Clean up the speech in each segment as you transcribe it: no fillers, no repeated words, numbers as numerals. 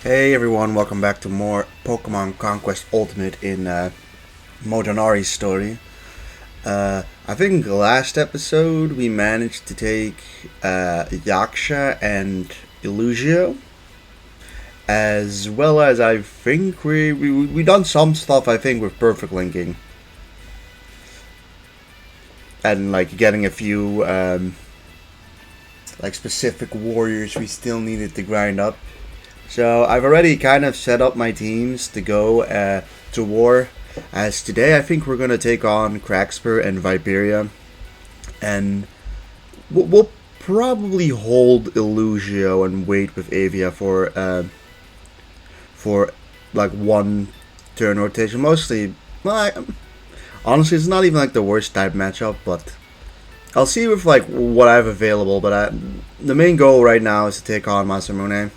Hey everyone, welcome back to more Pokemon Conquest Ultimate in Motonari's story. I think last episode we managed to take Yaksha and Illusio, as well as I think we done some stuff I think with Perfect Linking. And like getting a few like specific warriors we still needed to grind up. So I've already kind of set up my teams to go to war. As today I think we're going to take on Craxper and Viperia. And we'll probably hold Illusio and wait with Avia for like one turn rotation. Mostly, well, honestly it's not even like the worst type matchup, but I'll see with like what I have available. But the main goal right now is to take on MASAMUNE.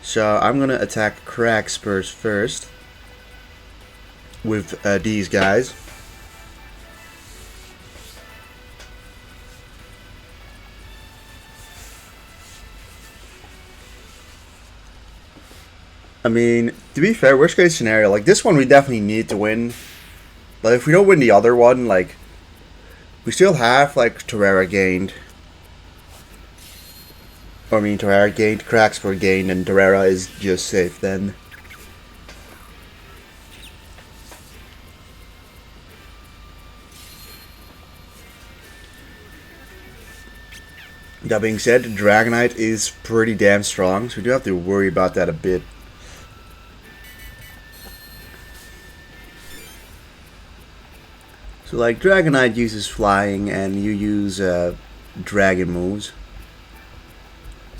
So I'm gonna attack Craxpers first with these guys. I mean, to be fair, worst case scenario, like this one we definitely need to win. But if we don't win the other one, like we still have like Terrera gained. I mean, Terrera gained, Craxper gained, and Terrera is just safe then. That being said, Dragonite is pretty damn strong, so we do have to worry about that a bit. So like, Dragonite uses flying, and you use dragon moves.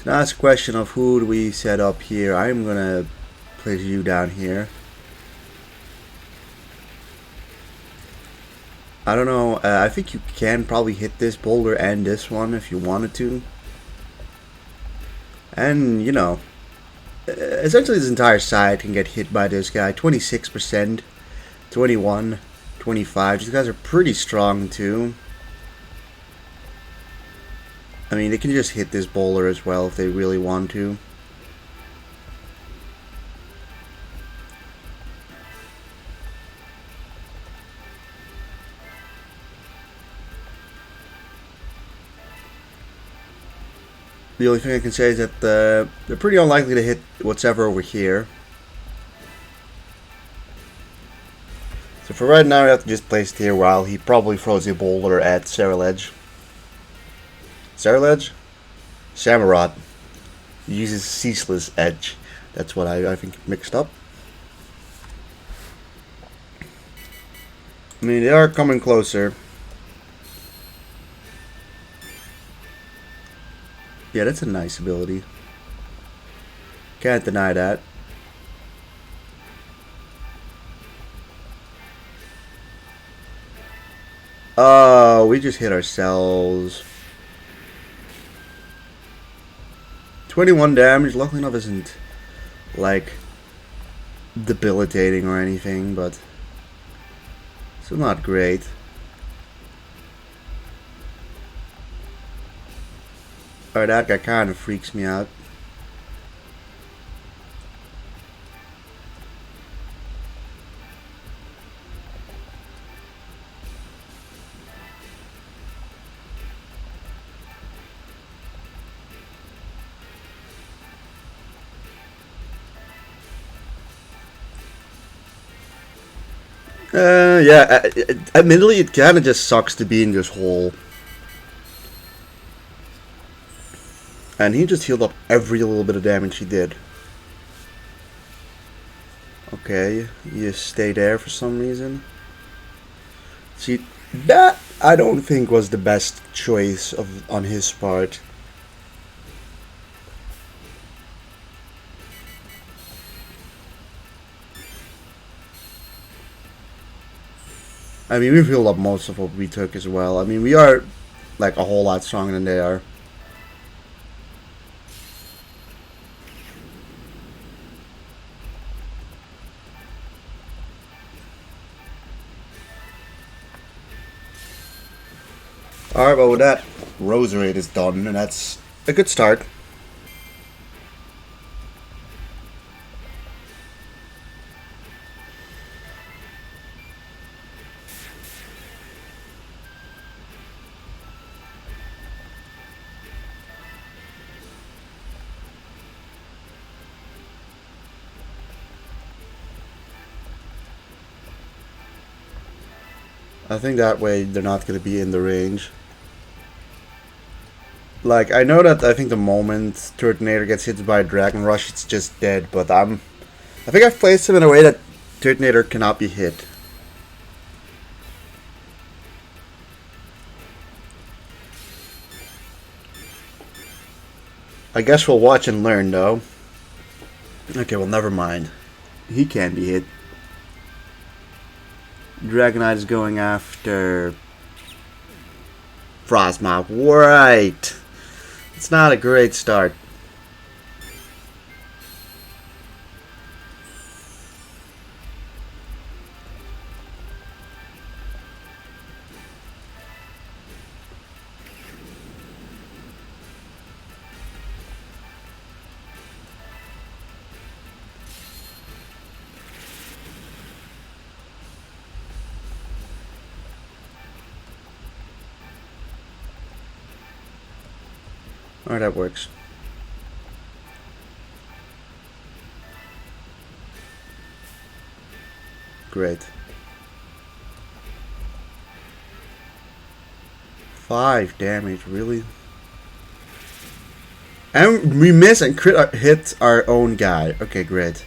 So now it's a question of who do we set up here. I'm gonna place you down here. I don't know, I think you can probably hit this boulder and this one if you wanted to. And, you know, essentially this entire side can get hit by this guy. 26%, 21, 25. These guys are pretty strong too. I mean, they can just hit this boulder as well if they really want to. The only thing I can say is that they're pretty unlikely to hit whatever over here. So for right now, we have to just place it here while he probably throws a boulder at Ceruledge. Ceruledge? Samurott. He uses Ceaseless Edge. That's what I think mixed up. I mean, they are coming closer. Yeah, that's a nice ability. Can't deny that. Oh, we just hit ourselves. 21 damage. Luckily enough isn't like debilitating or anything, but still not great. Alright, that guy kind of freaks me out. Yeah, admittedly it kind of just sucks to be in this hole. And he just healed up every little bit of damage he did. Okay, you stay there for some reason. See, that I don't think was the best choice on his part. I mean, we've healed up most of what we took as well. I mean, we are like a whole lot stronger than they are. Alright, well with that, Roserade is done, and that's a good start. I think that way they're not going to be in the range. Like, I know that I think the moment Turtonator gets hit by a Dragon Rush, it's just dead, but I think I've placed him in a way that Turtonator cannot be hit. I guess we'll watch and learn, though. Okay, well, never mind. He can be hit. Dragonite is going after Frostmoth. Right. It's not a great start. Alright, that works. Great. 5 damage, really? And we miss and crit hit our own guy. Okay, great.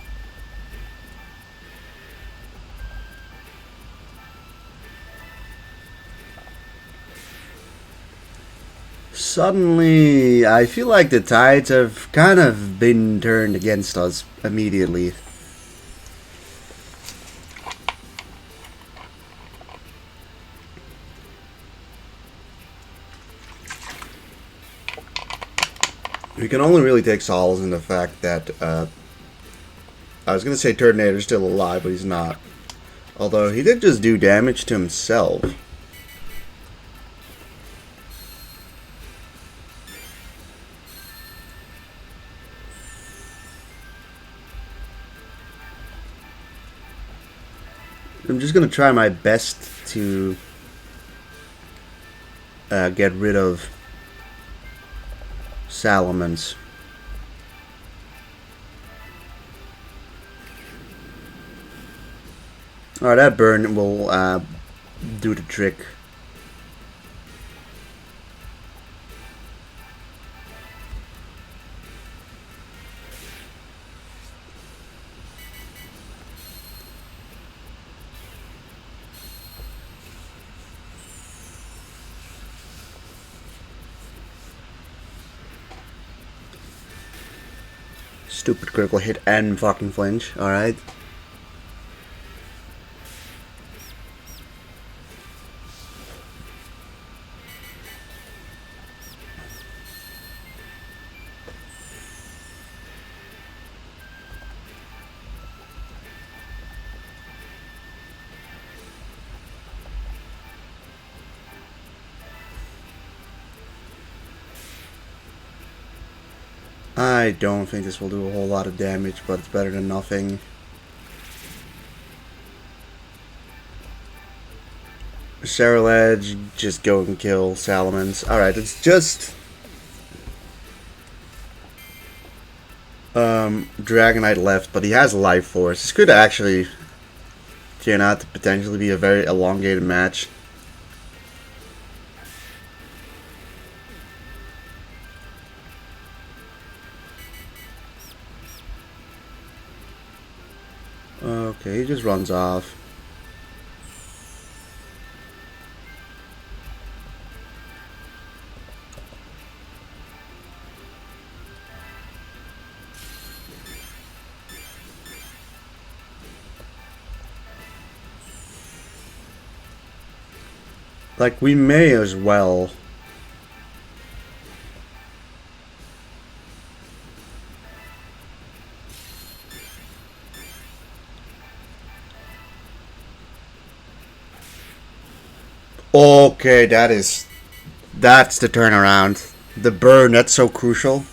Suddenly, I feel like the tides have kind of been turned against us immediately. We can only really take solace in the fact that, I was going to say Turtonator's still alive, but he's not. Although, he did just do damage to himself. I'm just going to try my best to get rid of Salamence. Alright, that burn will do the trick. Stupid critical hit and fucking flinch, alright. I don't think this will do a whole lot of damage, but it's better than nothing. Cerulege, just go and kill Salamence. Alright, it's just Dragonite left, but he has Life Force. This could actually turn out to potentially be a very elongated match. Okay, he just runs off. Like, we may as well. Okay, that's the turnaround. The burn, that's so crucial.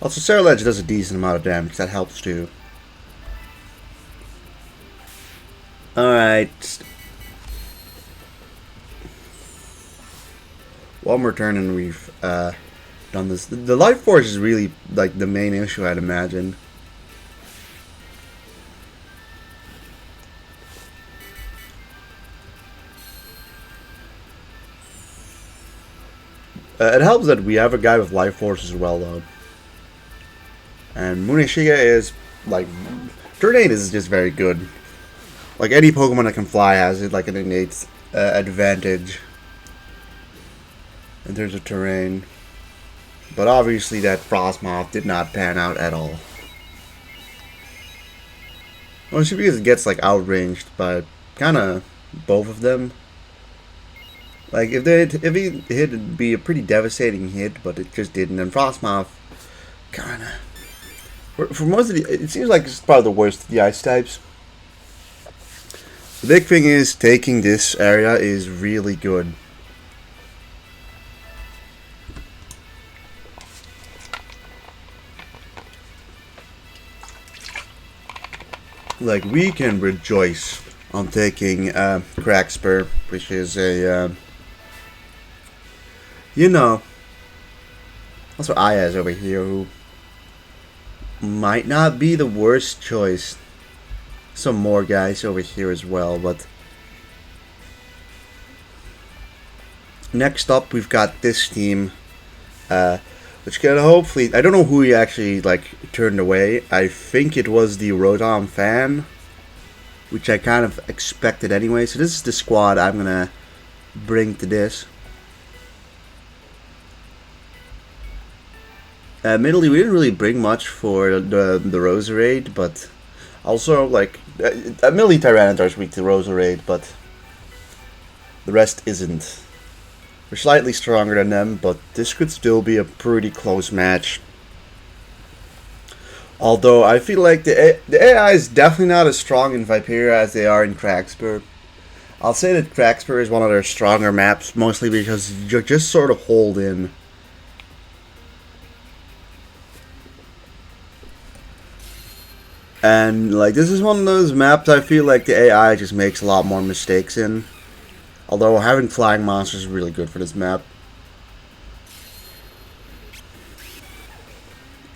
Also, Serledge does a decent amount of damage. That helps too. Alright. One more turn and we've done this. The life force is really like the main issue, I'd imagine. It helps that we have a guy with life force as well, though. And Muneshiga is like, turn 8 is just very good. Like any Pokemon that can fly has it like an innate advantage in terms of terrain. But obviously that Frostmoth did not pan out at all. Mostly because it gets like outranged by kind of both of them. Like if he hit, it'd be a pretty devastating hit, but it just didn't. And Frostmoth, kind of, for most of the, it seems like it's probably the worst of the ice types. The big thing is taking this area is really good. Like we can rejoice on taking Crackspur, which is a you know, also Ayaz over here, who might not be the worst choice. Some more guys over here as well, but next up we've got this team, which can hopefully, I don't know who he actually like turned away. I think it was the Rotom fan, which I kind of expected anyway. So this is the squad I'm gonna bring to this. Admittedly, we didn't really bring much for the Roserade, but also, like, admittedly Tyranitar is weak to Roserade, but the rest isn't. We're slightly stronger than them, but this could still be a pretty close match. Although, I feel like the AI is definitely not as strong in Viperia as they are in Crackspur. I'll say that Crackspur is one of their stronger maps, mostly because you just sort of hold in. And like this is one of those maps I feel like the AI just makes a lot more mistakes in. Although having flying monsters is really good for this map.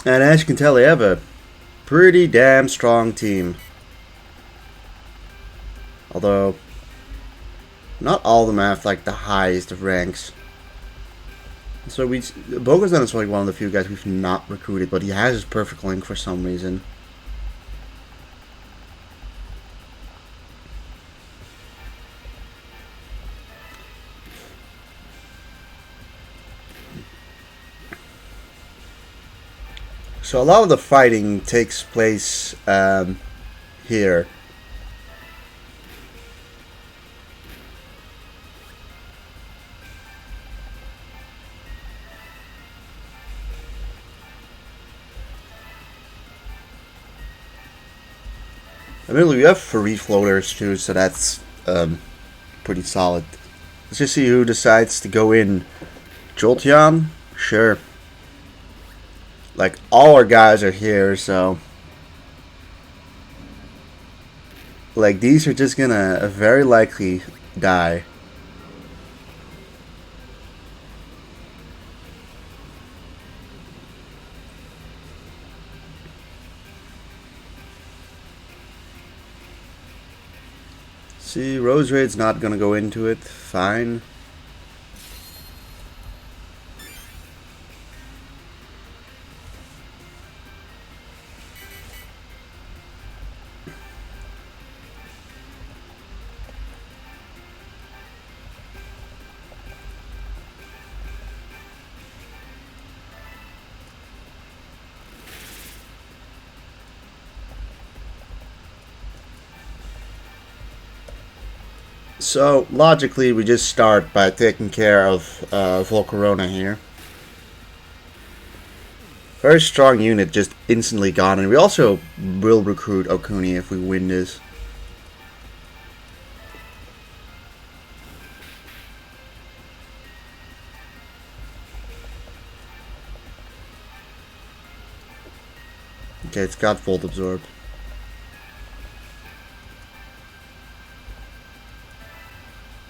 And as you can tell, they have a pretty damn strong team. Although not all of them have like the highest of ranks. So Bogozan is like one of the few guys we've not recruited, but he has his perfect link for some reason. So a lot of the fighting takes place here. I mean, we have free floaters too, so that's pretty solid. Let's just see who decides to go in. Jolteon? Sure. Like, all our guys are here, so like, these are just gonna very likely die. See, Roserade's not gonna go into it. Fine. So, logically, we just start by taking care of Volcarona here. Very strong unit, just instantly gone. And we also will recruit Okuni if we win this. Okay, it's got Volt Absorb.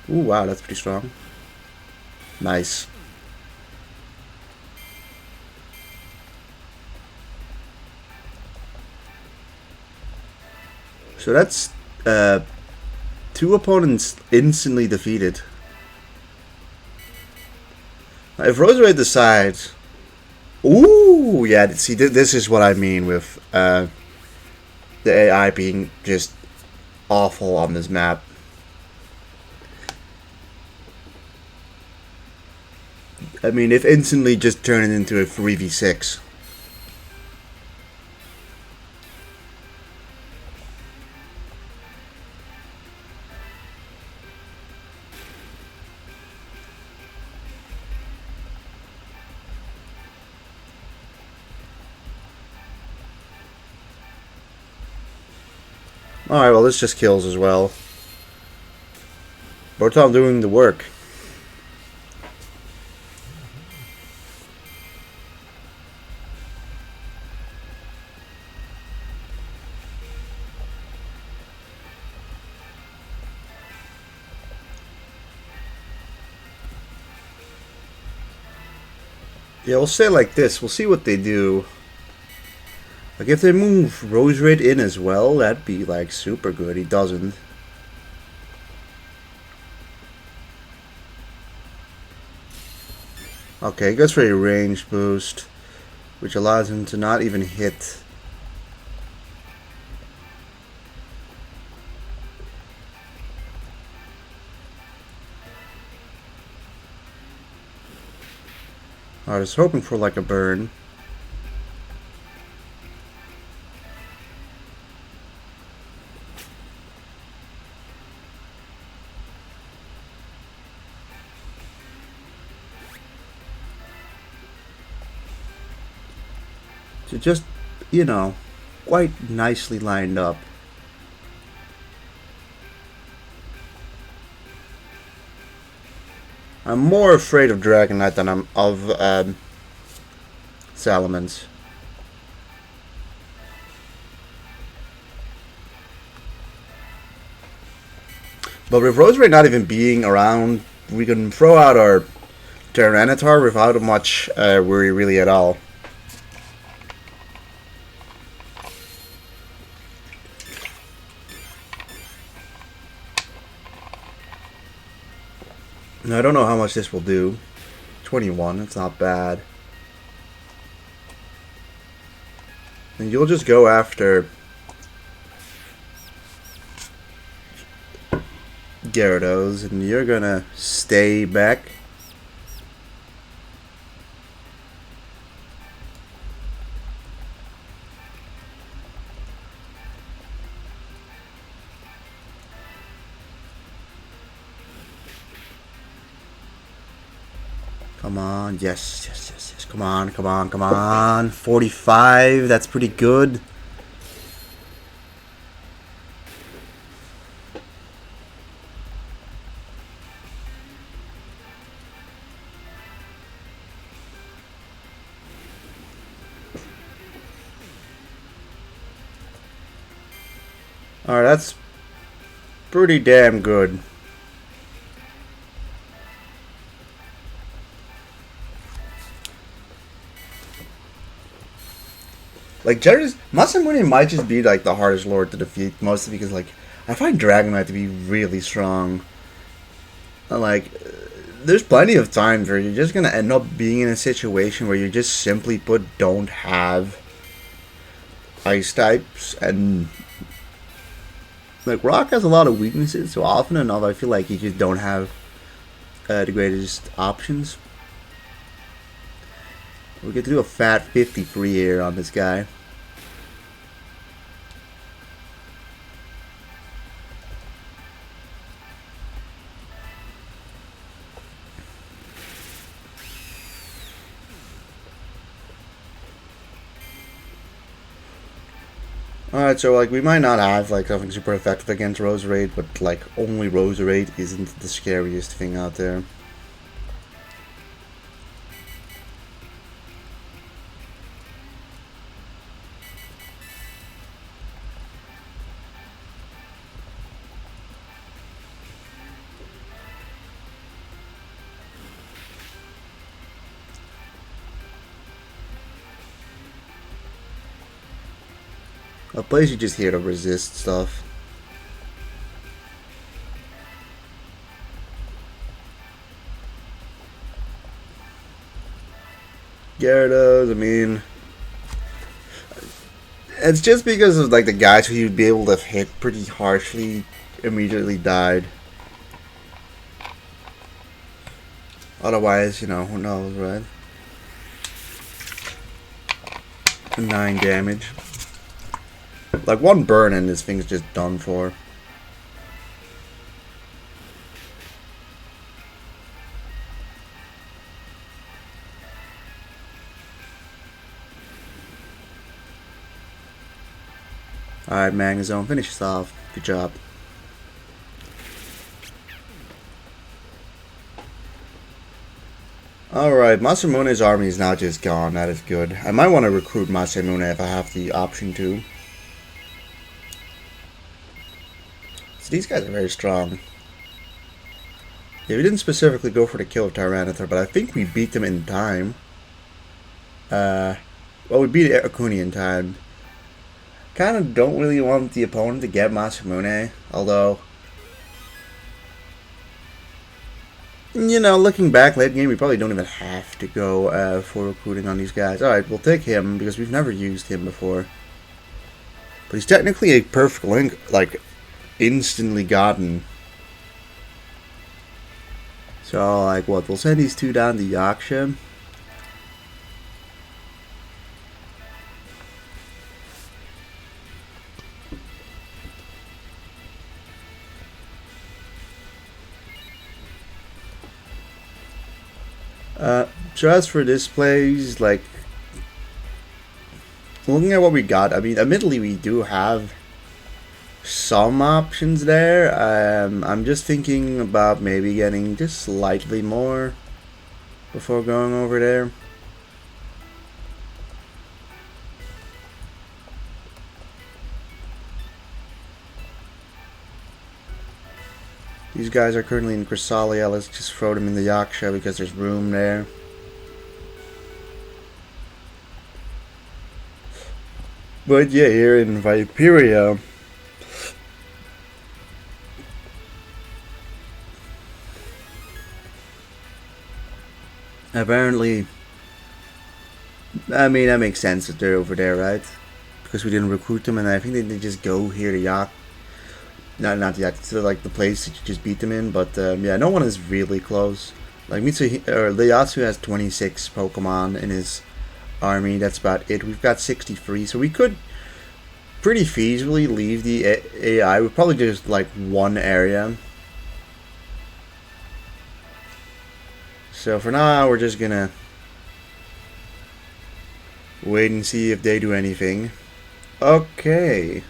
Ooh, wow, that's pretty strong. Nice. So that's 2 opponents instantly defeated. Now, if Roserade decides, ooh, yeah, see, this is what I mean with the AI being just awful on this map. I mean, if instantly just turn it into a 3v6. Alright, well, this just kills as well. Botan doing the work. Yeah, we'll say it like this. We'll see what they do. Like, if they move Roserade in as well, that'd be, like, super good. He doesn't. Okay, he goes for a range boost, which allows him to not even hit. I was hoping for, like, a burn. So just, you know, quite nicely lined up. I'm more afraid of Dragon Knight than I'm of Salamence. But with Roserade not even being around, we can throw out our Tyranitar without much worry really at all. Now, I don't know how much this will do. 21, it's not bad. And you'll just go after Gyarados, and you're gonna stay back. Come on, yes, yes, yes, yes. Come on, come on, come on. 45, that's pretty good. Alright, that's pretty damn good. Like, MASAMUNE might just be, like, the hardest lord to defeat, mostly because, like, I find Dragonite to be really strong. Like, there's plenty of times where you're just gonna end up being in a situation where you just simply put don't have ice types, and like, Rock has a lot of weaknesses, so often enough I feel like you just don't have the greatest options. We get to do a fat 53 here on this guy. Alright, so like we might not have like something super effective against Roserade, but like only Roserade isn't the scariest thing out there. A place you just here to resist stuff. Gyarados, I mean, it's just because of like the guys who you'd be able to hit pretty harshly immediately died. Otherwise, you know, who knows, right? 9 damage. Like one burn and this thing's just done for. Alright, Magnezone, finish this off. Good job. Alright, Masamune's army is now just gone. That is good. I might want to recruit Masamune if I have the option to. So these guys are very strong. Yeah, we didn't specifically go for the kill of Tyranitar, but I think we beat them in time. Well, we beat Akuni in time. Kind of don't really want the opponent to get Masamune, although, you know, looking back late game, we probably don't even have to go for recruiting on these guys. Alright, we'll take him because we've never used him before. But he's technically a perfect link, like, instantly gotten. So, like, what? We'll send these two down to Yaksha. So as for displays, like, looking at what we got, I mean, admittedly we do have some options there. I'm just thinking about maybe getting just slightly more before going over there. These guys are currently in Chrysalia. Let's just throw them in the Yaksha because there's room there. But yeah, here in Viperia, apparently, I mean, that makes sense that they're over there, right? Because we didn't recruit them, and I think they just go here to Yak. Not yet. So like the place that you just beat them in, but yeah, no one is really close. Like Ieyasu has 26 Pokemon in his army. That's about it. We've got 63, so we could pretty feasibly leave the AI. We'd probably just like one area. So for now, we're just gonna wait and see if they do anything. Okay.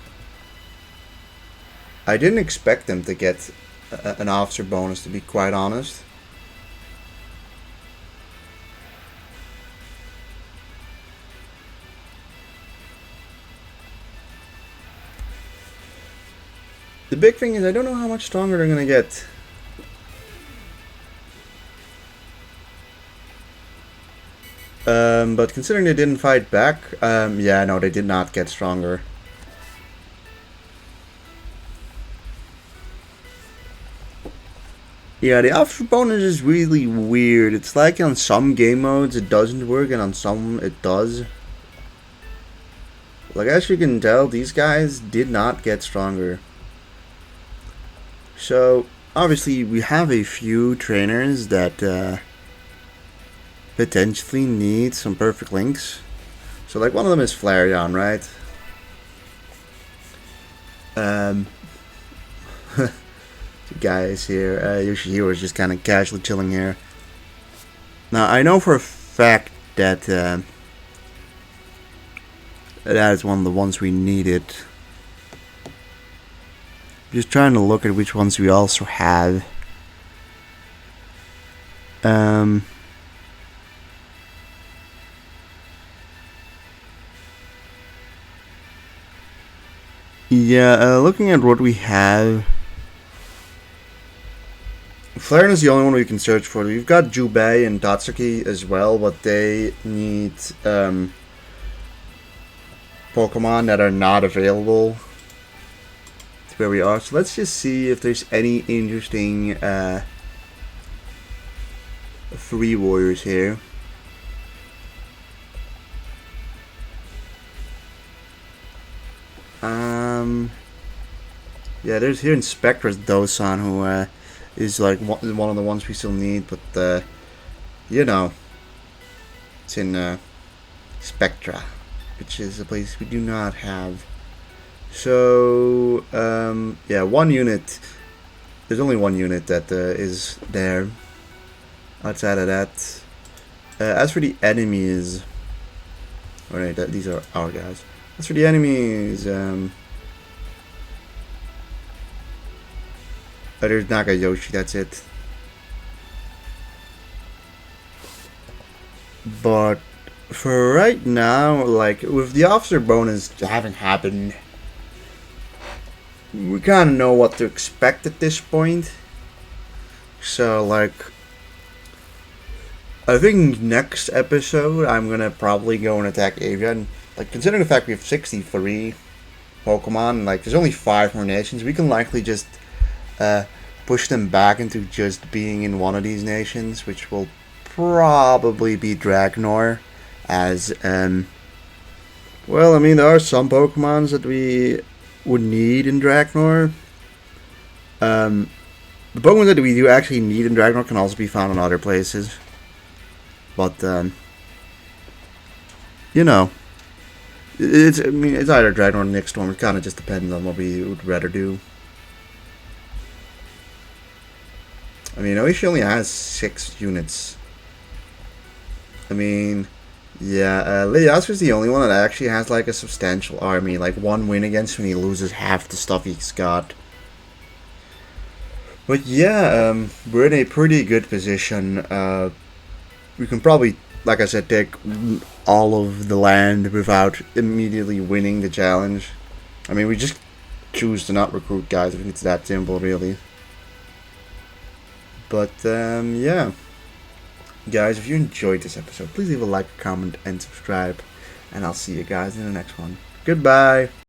I didn't expect them to get an officer bonus, to be quite honest. The big thing is I don't know how much stronger they're gonna get. But considering they didn't fight back, yeah, no, they did not get stronger. Yeah, the officer bonus is really weird. It's like on some game modes it doesn't work and on some it does. Like as you can tell, these guys did not get stronger. So obviously we have a few trainers that potentially need some perfect links. So like one of them is Flareon, right? Guys here, Yoshihiro is just kind of casually chilling here. Now I know for a fact that that is one of the ones we needed. Just trying to look at which ones we also have. Yeah, looking at what we have, Flareon is the only one we can search for. We've got Jubei and Tatsuki as well, but they need Pokemon that are not available to where we are. So let's just see if there's any interesting free warriors here. Yeah, there's here Inspector's Dosan, who is like one of the ones we still need, but you know, it's in Spectra, which is a place we do not have. So yeah, one unit. There's only one unit that is there. Outside of that, as for the enemies, alright, these are our guys. As for the enemies, oh, there's Nagayoshi, that's it. But for right now, like, with the officer bonus having happened, we kind of know what to expect at this point. So, like, I think next episode, I'm gonna probably go and attack Avian. Like, considering the fact we have 63 Pokemon, like, there's only 5 more nations, we can likely just push them back into just being in one of these nations, which will probably be Dragnor, as well, I mean, there are some Pokemons that we would need in Dragnor. The Pokemon that we do actually need in Dragnor can also be found in other places, but you know, I mean, it's either Dragnor or Nick Storm. It kind of just depends on what we would rather do. I mean, Oishi only has 6 units. I mean, yeah, Leoscar's the only one that actually has like a substantial army. Like 1 win against him, he loses half the stuff he's got. But yeah, we're in a pretty good position. We can probably, like I said, take all of the land without immediately winning the challenge. I mean, we just choose to not recruit guys. I think it's that simple, really. But yeah, guys, if you enjoyed this episode, please leave a like, comment, and subscribe, and I'll see you guys in the next one. Goodbye.